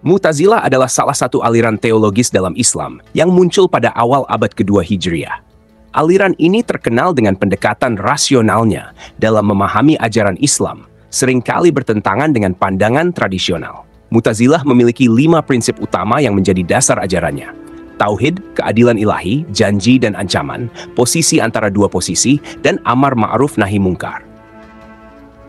Mu'tazilah adalah salah satu aliran teologis dalam Islam yang muncul pada awal abad kedua Hijriah. Aliran ini terkenal dengan pendekatan rasionalnya dalam memahami ajaran Islam, seringkali bertentangan dengan pandangan tradisional. Mu'tazilah memiliki 5 prinsip utama yang menjadi dasar ajarannya. Tauhid, keadilan ilahi, janji dan ancaman, posisi antara dua posisi, dan amar ma'ruf nahi mungkar.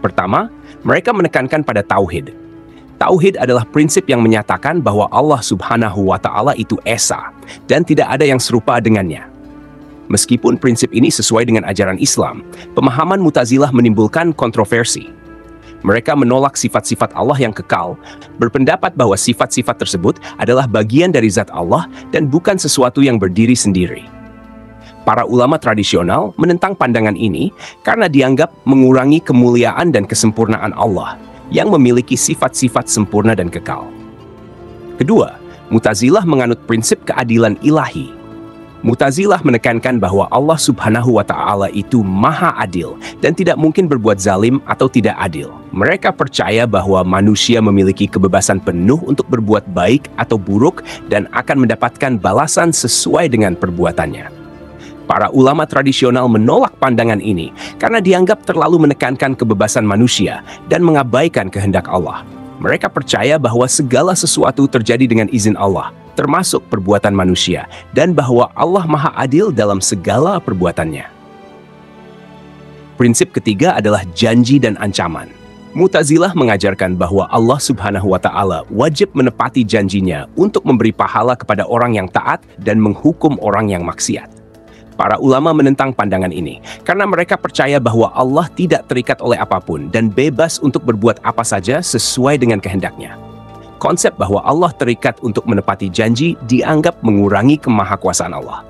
Pertama, mereka menekankan pada tauhid. Tauhid adalah prinsip yang menyatakan bahwa Allah Subhanahu wa Ta'ala itu esa dan tidak ada yang serupa dengannya. Meskipun prinsip ini sesuai dengan ajaran Islam, pemahaman Mu'tazilah menimbulkan kontroversi. Mereka menolak sifat-sifat Allah yang kekal, berpendapat bahwa sifat-sifat tersebut adalah bagian dari zat Allah dan bukan sesuatu yang berdiri sendiri. Para ulama tradisional menentang pandangan ini karena dianggap mengurangi kemuliaan dan kesempurnaan Allah yang memiliki sifat-sifat sempurna dan kekal. Kedua, Mu'tazilah menganut prinsip keadilan ilahi. Mu'tazilah menekankan bahwa Allah Subhanahu wa Ta'ala itu maha adil dan tidak mungkin berbuat zalim atau tidak adil. Mereka percaya bahwa manusia memiliki kebebasan penuh untuk berbuat baik atau buruk dan akan mendapatkan balasan sesuai dengan perbuatannya. Para ulama tradisional menolak pandangan ini karena dianggap terlalu menekankan kebebasan manusia dan mengabaikan kehendak Allah. Mereka percaya bahwa segala sesuatu terjadi dengan izin Allah, termasuk perbuatan manusia, dan bahwa Allah Maha Adil dalam segala perbuatannya. Prinsip ketiga adalah janji dan ancaman. Mu'tazilah mengajarkan bahwa Allah Subhanahu wa Ta'ala wajib menepati janjinya untuk memberi pahala kepada orang yang taat dan menghukum orang yang maksiat. Para ulama menentang pandangan ini karena mereka percaya bahwa Allah tidak terikat oleh apapun dan bebas untuk berbuat apa saja sesuai dengan kehendaknya. Konsep bahwa Allah terikat untuk menepati janji dianggap mengurangi kemahakuasaan Allah.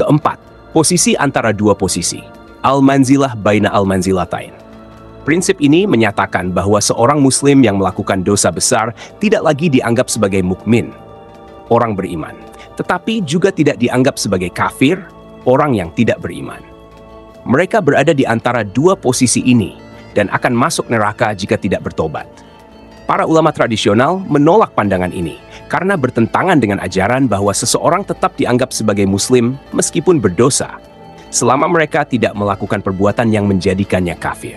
Keempat, posisi antara dua posisi. Al-manzilah baina al-manzilatain. Prinsip ini menyatakan bahwa seorang muslim yang melakukan dosa besar tidak lagi dianggap sebagai mukmin, orang beriman, tetapi juga tidak dianggap sebagai kafir, orang yang tidak beriman. Mereka berada di antara dua posisi ini dan akan masuk neraka jika tidak bertobat. Para ulama tradisional menolak pandangan ini karena bertentangan dengan ajaran bahwa seseorang tetap dianggap sebagai muslim meskipun berdosa, selama mereka tidak melakukan perbuatan yang menjadikannya kafir.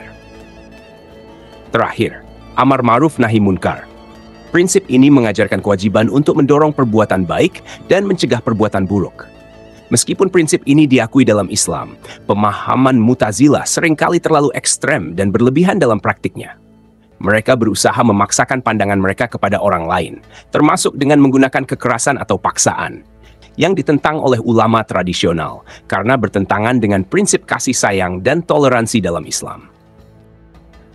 Terakhir, amar ma'ruf nahi munkar. Prinsip ini mengajarkan kewajiban untuk mendorong perbuatan baik dan mencegah perbuatan buruk. Meskipun prinsip ini diakui dalam Islam, pemahaman Mu'tazilah seringkali terlalu ekstrem dan berlebihan dalam praktiknya. Mereka berusaha memaksakan pandangan mereka kepada orang lain, termasuk dengan menggunakan kekerasan atau paksaan, yang ditentang oleh ulama tradisional karena bertentangan dengan prinsip kasih sayang dan toleransi dalam Islam.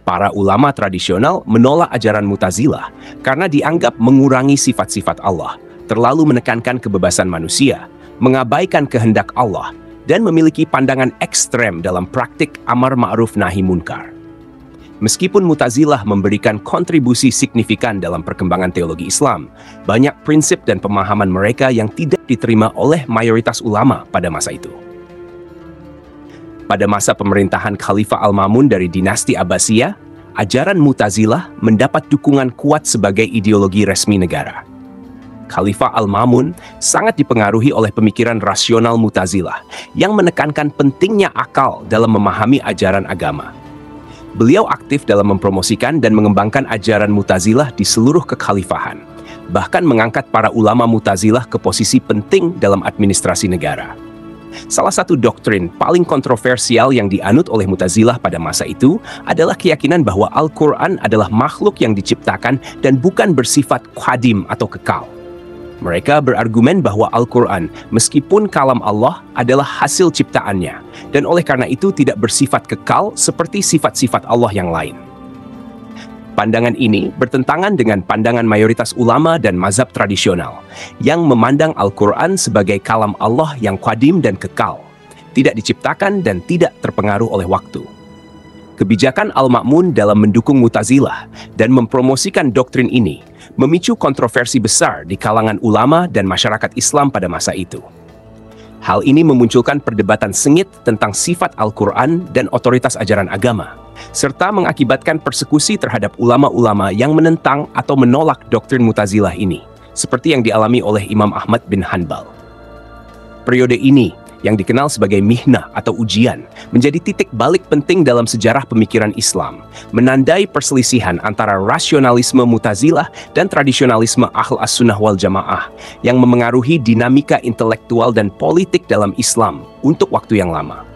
Para ulama tradisional menolak ajaran Mu'tazilah karena dianggap mengurangi sifat-sifat Allah, terlalu menekankan kebebasan manusia, mengabaikan kehendak Allah, dan memiliki pandangan ekstrem dalam praktik amar ma'ruf nahi munkar. Meskipun Mu'tazilah memberikan kontribusi signifikan dalam perkembangan teologi Islam, banyak prinsip dan pemahaman mereka yang tidak diterima oleh mayoritas ulama pada masa itu. Pada masa pemerintahan Khalifah Al-Ma'mun dari dinasti Abbasiyah, ajaran Mu'tazilah mendapat dukungan kuat sebagai ideologi resmi negara. Khalifah Al-Ma'mun sangat dipengaruhi oleh pemikiran rasional Mu'tazilah yang menekankan pentingnya akal dalam memahami ajaran agama. Beliau aktif dalam mempromosikan dan mengembangkan ajaran Mu'tazilah di seluruh kekhalifahan, bahkan mengangkat para ulama Mu'tazilah ke posisi penting dalam administrasi negara. Salah satu doktrin paling kontroversial yang dianut oleh Mu'tazilah pada masa itu adalah keyakinan bahwa Al-Quran adalah makhluk yang diciptakan dan bukan bersifat qadim atau kekal. Mereka berargumen bahwa Al-Quran, meskipun kalam Allah, adalah hasil ciptaannya, dan oleh karena itu tidak bersifat kekal seperti sifat-sifat Allah yang lain. Pandangan ini bertentangan dengan pandangan mayoritas ulama dan mazhab tradisional yang memandang Al-Quran sebagai kalam Allah yang qadim dan kekal, tidak diciptakan dan tidak terpengaruh oleh waktu. Kebijakan Al-Ma'mun dalam mendukung Mu'tazilah dan mempromosikan doktrin ini memicu kontroversi besar di kalangan ulama dan masyarakat Islam pada masa itu. Hal ini memunculkan perdebatan sengit tentang sifat Al-Quran dan otoritas ajaran agama, serta mengakibatkan persekusi terhadap ulama-ulama yang menentang atau menolak doktrin Mu'tazilah ini, seperti yang dialami oleh Imam Ahmad bin Hanbal. Periode ini, yang dikenal sebagai mihnah atau ujian, menjadi titik balik penting dalam sejarah pemikiran Islam, menandai perselisihan antara rasionalisme Mu'tazilah dan tradisionalisme Ahl as-Sunnah wal Jamaah yang memengaruhi dinamika intelektual dan politik dalam Islam untuk waktu yang lama.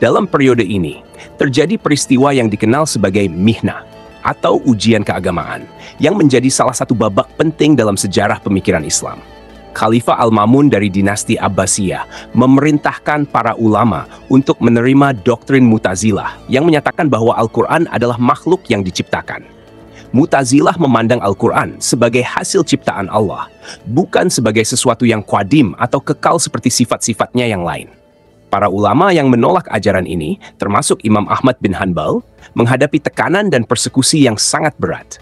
Dalam periode ini, terjadi peristiwa yang dikenal sebagai mihnah atau ujian keagamaan yang menjadi salah satu babak penting dalam sejarah pemikiran Islam. Khalifah Al-Ma'mun dari dinasti Abbasiyah memerintahkan para ulama untuk menerima doktrin Mu'tazilah yang menyatakan bahwa Al-Quran adalah makhluk yang diciptakan. Mu'tazilah memandang Al-Quran sebagai hasil ciptaan Allah, bukan sebagai sesuatu yang qadim atau kekal seperti sifat-sifatnya yang lain. Para ulama yang menolak ajaran ini, termasuk Imam Ahmad bin Hanbal, menghadapi tekanan dan persekusi yang sangat berat.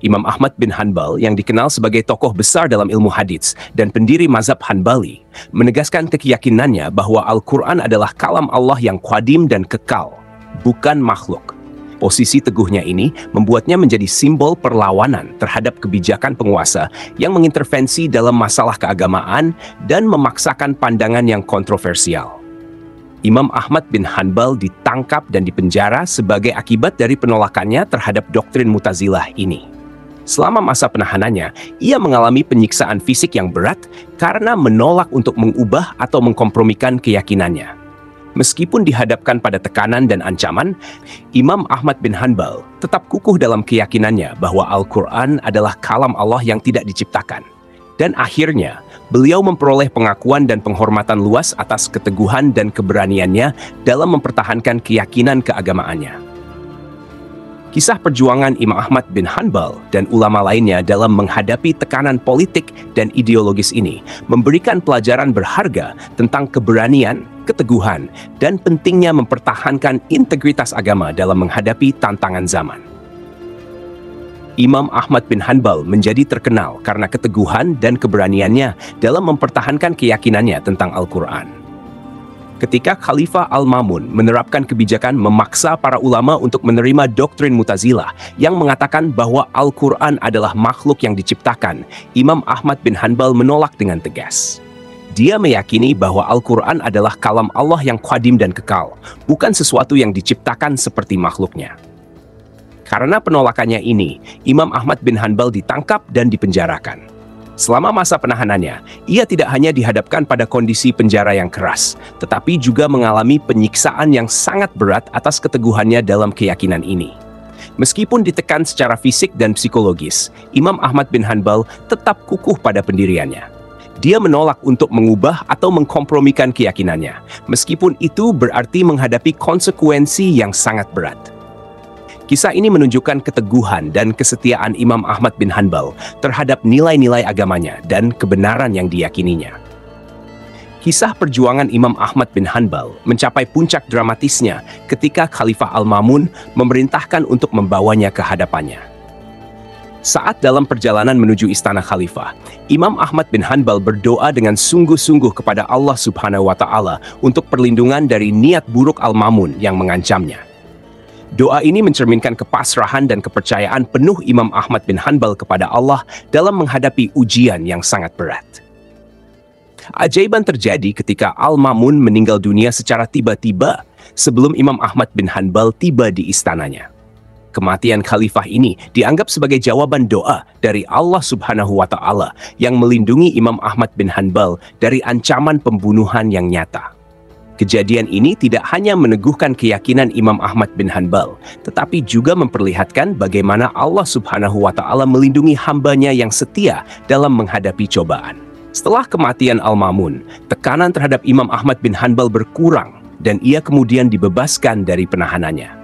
Imam Ahmad bin Hanbal yang dikenal sebagai tokoh besar dalam ilmu hadits dan pendiri mazhab Hanbali, menegaskan keyakinannya bahwa Al-Quran adalah kalam Allah yang qadim dan kekal, bukan makhluk. Posisi teguhnya ini membuatnya menjadi simbol perlawanan terhadap kebijakan penguasa yang mengintervensi dalam masalah keagamaan dan memaksakan pandangan yang kontroversial. Imam Ahmad bin Hanbal ditangkap dan dipenjara sebagai akibat dari penolakannya terhadap doktrin Mu'tazilah ini. Selama masa penahanannya, ia mengalami penyiksaan fisik yang berat karena menolak untuk mengubah atau mengkompromikan keyakinannya. Meskipun dihadapkan pada tekanan dan ancaman, Imam Ahmad bin Hanbal tetap kukuh dalam keyakinannya bahwa Al-Quran adalah kalam Allah yang tidak diciptakan. Dan akhirnya, beliau memperoleh pengakuan dan penghormatan luas atas keteguhan dan keberaniannya dalam mempertahankan keyakinan keagamaannya. Kisah perjuangan Imam Ahmad bin Hanbal dan ulama lainnya dalam menghadapi tekanan politik dan ideologis ini memberikan pelajaran berharga tentang keberanian, keteguhan, dan pentingnya mempertahankan integritas agama dalam menghadapi tantangan zaman. Imam Ahmad bin Hanbal menjadi terkenal karena keteguhan dan keberaniannya dalam mempertahankan keyakinannya tentang Al-Quran. Ketika Khalifah Al-Ma'mun menerapkan kebijakan memaksa para ulama untuk menerima doktrin Mu'tazilah yang mengatakan bahwa Al-Quran adalah makhluk yang diciptakan, Imam Ahmad bin Hanbal menolak dengan tegas. Dia meyakini bahwa Al-Quran adalah kalam Allah yang qadim dan kekal, bukan sesuatu yang diciptakan seperti makhluknya. Karena penolakannya ini, Imam Ahmad bin Hanbal ditangkap dan dipenjarakan. Selama masa penahanannya, ia tidak hanya dihadapkan pada kondisi penjara yang keras, tetapi juga mengalami penyiksaan yang sangat berat atas keteguhannya dalam keyakinan ini. Meskipun ditekan secara fisik dan psikologis, Imam Ahmad bin Hanbal tetap kukuh pada pendiriannya. Dia menolak untuk mengubah atau mengkompromikan keyakinannya, meskipun itu berarti menghadapi konsekuensi yang sangat berat. Kisah ini menunjukkan keteguhan dan kesetiaan Imam Ahmad bin Hanbal terhadap nilai-nilai agamanya dan kebenaran yang diyakininya. Kisah perjuangan Imam Ahmad bin Hanbal mencapai puncak dramatisnya ketika Khalifah Al-Ma'mun memerintahkan untuk membawanya ke hadapannya. Saat dalam perjalanan menuju istana Khalifah, Imam Ahmad bin Hanbal berdoa dengan sungguh-sungguh kepada Allah Subhanahu wa Ta'ala untuk perlindungan dari niat buruk Al-Ma'mun yang mengancamnya. Doa ini mencerminkan kepasrahan dan kepercayaan penuh Imam Ahmad bin Hanbal kepada Allah dalam menghadapi ujian yang sangat berat. Keajaiban terjadi ketika Al-Ma'mun meninggal dunia secara tiba-tiba sebelum Imam Ahmad bin Hanbal tiba di istananya. Kematian khalifah ini dianggap sebagai jawaban doa dari Allah Subhanahu wa Ta'ala yang melindungi Imam Ahmad bin Hanbal dari ancaman pembunuhan yang nyata. Kejadian ini tidak hanya meneguhkan keyakinan Imam Ahmad bin Hanbal, tetapi juga memperlihatkan bagaimana Allah Subhanahu wa Ta'ala melindungi hambanya yang setia dalam menghadapi cobaan. Setelah kematian Al-Ma'mun, tekanan terhadap Imam Ahmad bin Hanbal berkurang dan ia kemudian dibebaskan dari penahanannya.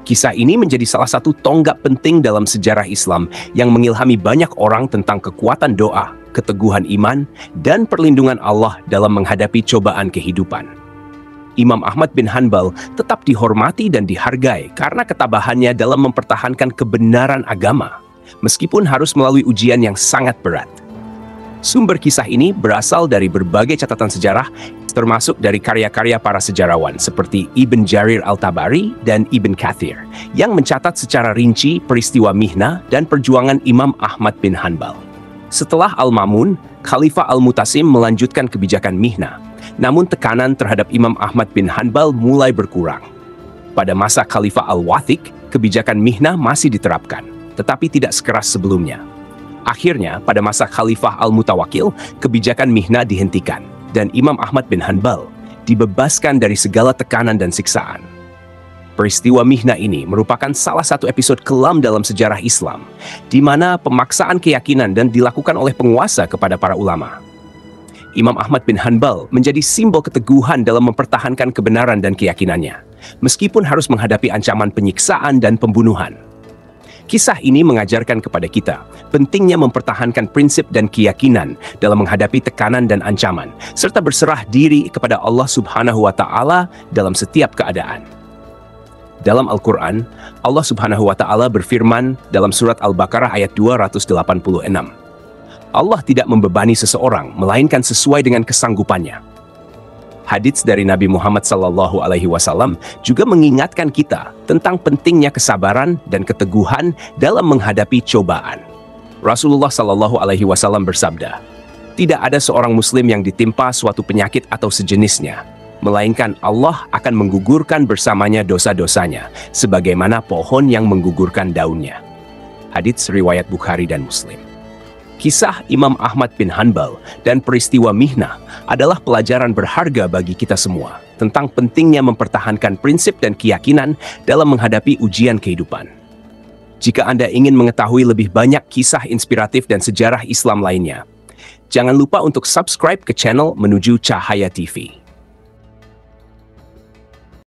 Kisah ini menjadi salah satu tonggak penting dalam sejarah Islam yang mengilhami banyak orang tentang kekuatan doa, keteguhan iman, dan perlindungan Allah dalam menghadapi cobaan kehidupan. Imam Ahmad bin Hanbal tetap dihormati dan dihargai karena ketabahannya dalam mempertahankan kebenaran agama, meskipun harus melalui ujian yang sangat berat. Sumber kisah ini berasal dari berbagai catatan sejarah, termasuk dari karya-karya para sejarawan seperti Ibn Jarir al-Tabari dan Ibn Kathir, yang mencatat secara rinci peristiwa Mihnah dan perjuangan Imam Ahmad bin Hanbal. Setelah Al-Ma'mun, Khalifah Al-Mutasim melanjutkan kebijakan Mihnah, namun tekanan terhadap Imam Ahmad bin Hanbal mulai berkurang. Pada masa Khalifah Al-Wathiq, kebijakan Mihnah masih diterapkan, tetapi tidak sekeras sebelumnya. Akhirnya, pada masa Khalifah Al-Mutawakkil, kebijakan Mihnah dihentikan, dan Imam Ahmad bin Hanbal dibebaskan dari segala tekanan dan siksaan. Peristiwa Mihnah ini merupakan salah satu episode kelam dalam sejarah Islam, di mana pemaksaan keyakinan dan dilakukan oleh penguasa kepada para ulama. Imam Ahmad bin Hanbal menjadi simbol keteguhan dalam mempertahankan kebenaran dan keyakinannya, meskipun harus menghadapi ancaman penyiksaan dan pembunuhan. Kisah ini mengajarkan kepada kita pentingnya mempertahankan prinsip dan keyakinan dalam menghadapi tekanan dan ancaman, serta berserah diri kepada Allah Subhanahu wa Ta'ala dalam setiap keadaan. Dalam Al-Quran, Allah Subhanahu wa Ta'ala berfirman dalam surat Al-Baqarah ayat 286. Allah tidak membebani seseorang melainkan sesuai dengan kesanggupannya. Hadits dari Nabi Muhammad SAW juga mengingatkan kita tentang pentingnya kesabaran dan keteguhan dalam menghadapi cobaan. Rasulullah SAW bersabda, "Tidak ada seorang muslim yang ditimpa suatu penyakit atau sejenisnya, melainkan Allah akan menggugurkan bersamanya dosa-dosanya, sebagaimana pohon yang menggugurkan daunnya." Hadits riwayat Bukhari dan Muslim. Kisah Imam Ahmad bin Hanbal dan peristiwa Mihnah adalah pelajaran berharga bagi kita semua tentang pentingnya mempertahankan prinsip dan keyakinan dalam menghadapi ujian kehidupan. Jika Anda ingin mengetahui lebih banyak kisah inspiratif dan sejarah Islam lainnya, jangan lupa untuk subscribe ke channel Menuju Cahaya TV.